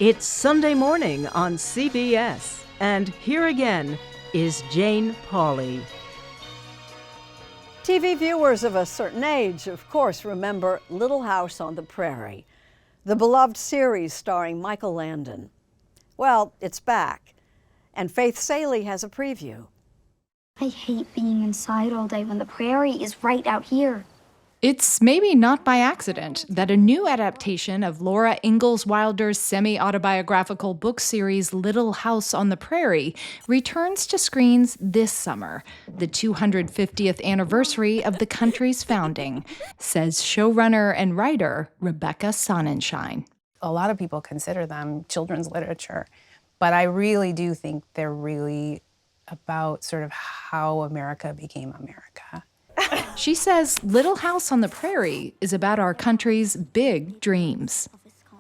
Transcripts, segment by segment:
It's Sunday morning on CBS, and here again is Jane Pauley. TV viewers of a certain age, of course, remember Little House on the Prairie, the beloved series starring Michael Landon. Well, it's back, and Faith Salie has a preview. I hate being inside all day when the prairie is right out here. It's maybe not by accident that a new adaptation of Laura Ingalls Wilder's semi-autobiographical book series Little House on the Prairie returns to screens this summer, the 250th anniversary of the country's founding, says showrunner and writer Rebecca Sonnenshine. A lot of people consider them children's literature, but I really do think they're really about sort of how America became America. She says Little House on the Prairie is about our country's big dreams.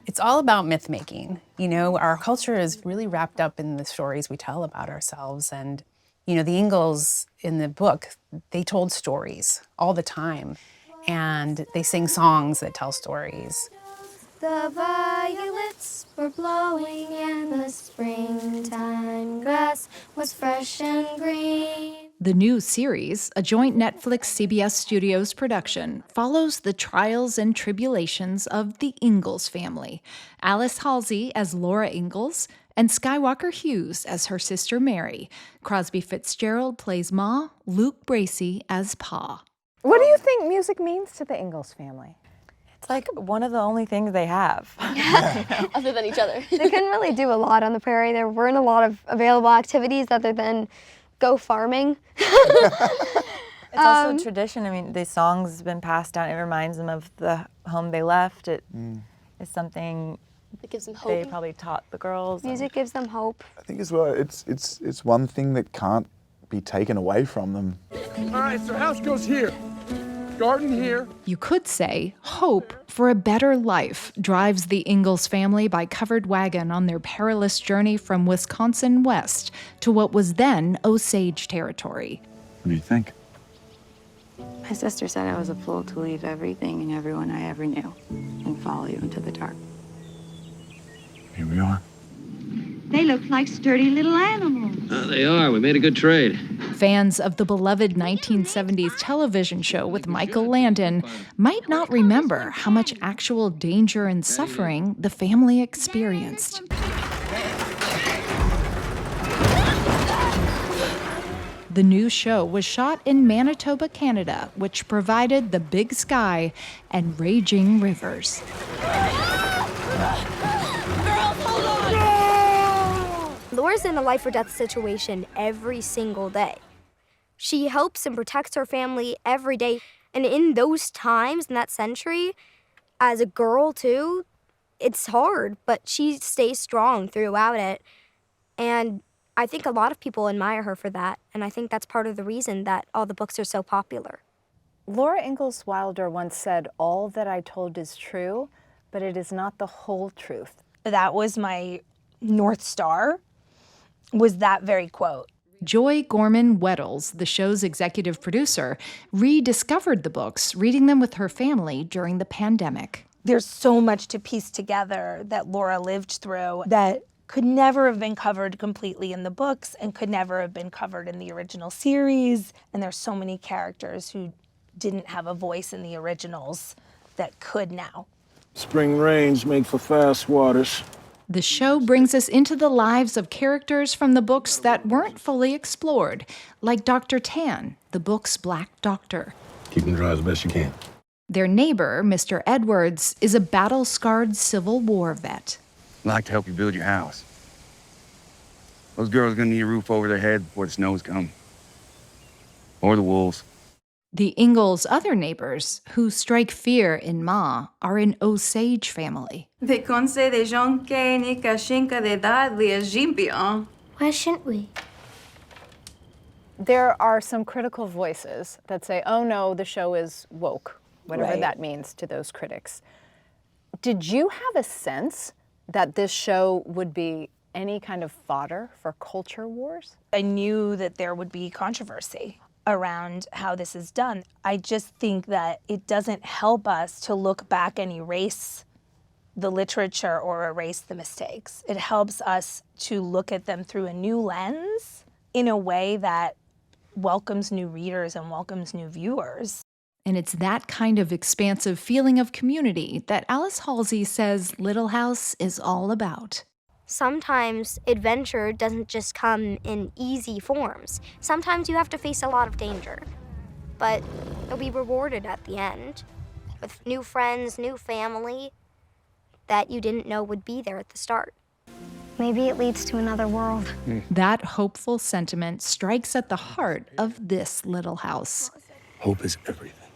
It's all about myth-making. You know, our culture is really wrapped up in the stories we tell about ourselves. And, you know, the Ingalls in the book, they told stories all the time. And they sing songs that tell stories. The violets were blowing and the springtime grass was fresh and green. The new series, a joint Netflix-CBS Studios production, follows the trials and tribulations of the Ingalls family. Alice Halsey as Laura Ingalls and Skywalker Hughes as her sister Mary. Crosby Fitzgerald plays Ma, Luke Bracey as Pa. What do you think music means to the Ingalls family? It's like one of the only things they have. Other than each other. They couldn't really do a lot on the prairie. There weren't a lot of available activities other than go farming. It's also a tradition. I mean, the song's been passed down. It reminds them of the home they left. It is something it gives them hope. They probably taught the girls. Music gives them hope. I think as well, it's one thing that can't be taken away from them. All right, so house goes here. Garden here. You could say hope for a better life drives the Ingalls family by covered wagon on their perilous journey from Wisconsin west to what was then Osage territory. What do you think? My sister said I was a fool to leave everything and everyone I ever knew and follow you into the dark. Here we are. They look like sturdy little animals. They are. We made a good trade. Fans of the beloved 1970s television show with Michael Landon might not remember how much actual danger and suffering the family experienced. The new show was shot in Manitoba, Canada, which provided the big sky and raging rivers. Laura's in a life or death situation every single day. She helps and protects her family every day. And in those times, in that century, as a girl too, it's hard, but she stays strong throughout it. And I think a lot of people admire her for that. And I think that's part of the reason that all the books are so popular. Laura Ingalls Wilder once said, "All that I told is true, but it is not the whole truth." That was my North Star, was that very quote. Joy Gorman Wettels, the show's executive producer, rediscovered the books, reading them with her family during the pandemic. There's so much to piece together that Laura lived through that could never have been covered completely in the books and could never have been covered in the original series. And there's so many characters who didn't have a voice in the originals that could now. Spring rains make for fast waters. The show brings us into the lives of characters from the books that weren't fully explored, like Dr. Tan, the book's Black Doctor. Keep them dry as best you can. Their neighbor, Mr. Edwards, is a battle-scarred Civil War vet. I'd like to help you build your house. Those girls are gonna need a roof over their head before the snows come. Or the wolves. The Ingalls' other neighbors, who strike fear in Ma, are an Osage family. Why shouldn't we? There are some critical voices that say, oh no, the show is woke, whatever that means to those critics. Did you have a sense that this show would be any kind of fodder for culture wars? I knew that there would be controversy around how this is done. I just think that it doesn't help us to look back and erase the literature or erase the mistakes. It helps us to look at them through a new lens in a way that welcomes new readers and welcomes new viewers. And it's that kind of expansive feeling of community that Alice Halsey says Little House is all about. Sometimes adventure doesn't just come in easy forms. Sometimes you have to face a lot of danger. But you'll be rewarded at the end with new friends, new family that you didn't know would be there at the start. Maybe it leads to another world. That hopeful sentiment strikes at the heart of this Little House. Hope is everything.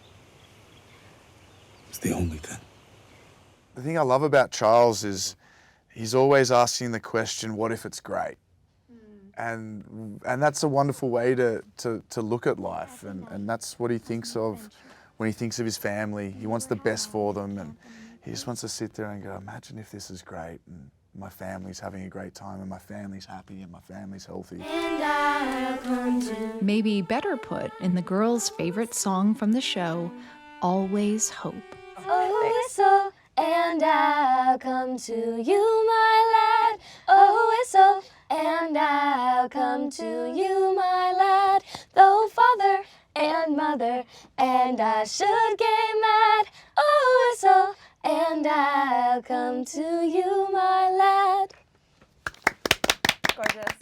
It's the only thing. The thing I love about Charles is he's always asking the question, what if it's great? And that's a wonderful way to look at life, and that's what he thinks of when he thinks of his family. He wants the best for them, and he just wants to sit there and go, imagine if this is great, and my family's having a great time, and my family's happy, and my family's healthy. Maybe better put in the girls' favorite song from the show, Always Hope. Oh, whistle, and I'll come to you, my lad. Oh, whistle, and I'll come to you, my lad. Though father and mother and I should get mad. Oh, whistle, and I'll come to you, my lad. Gorgeous.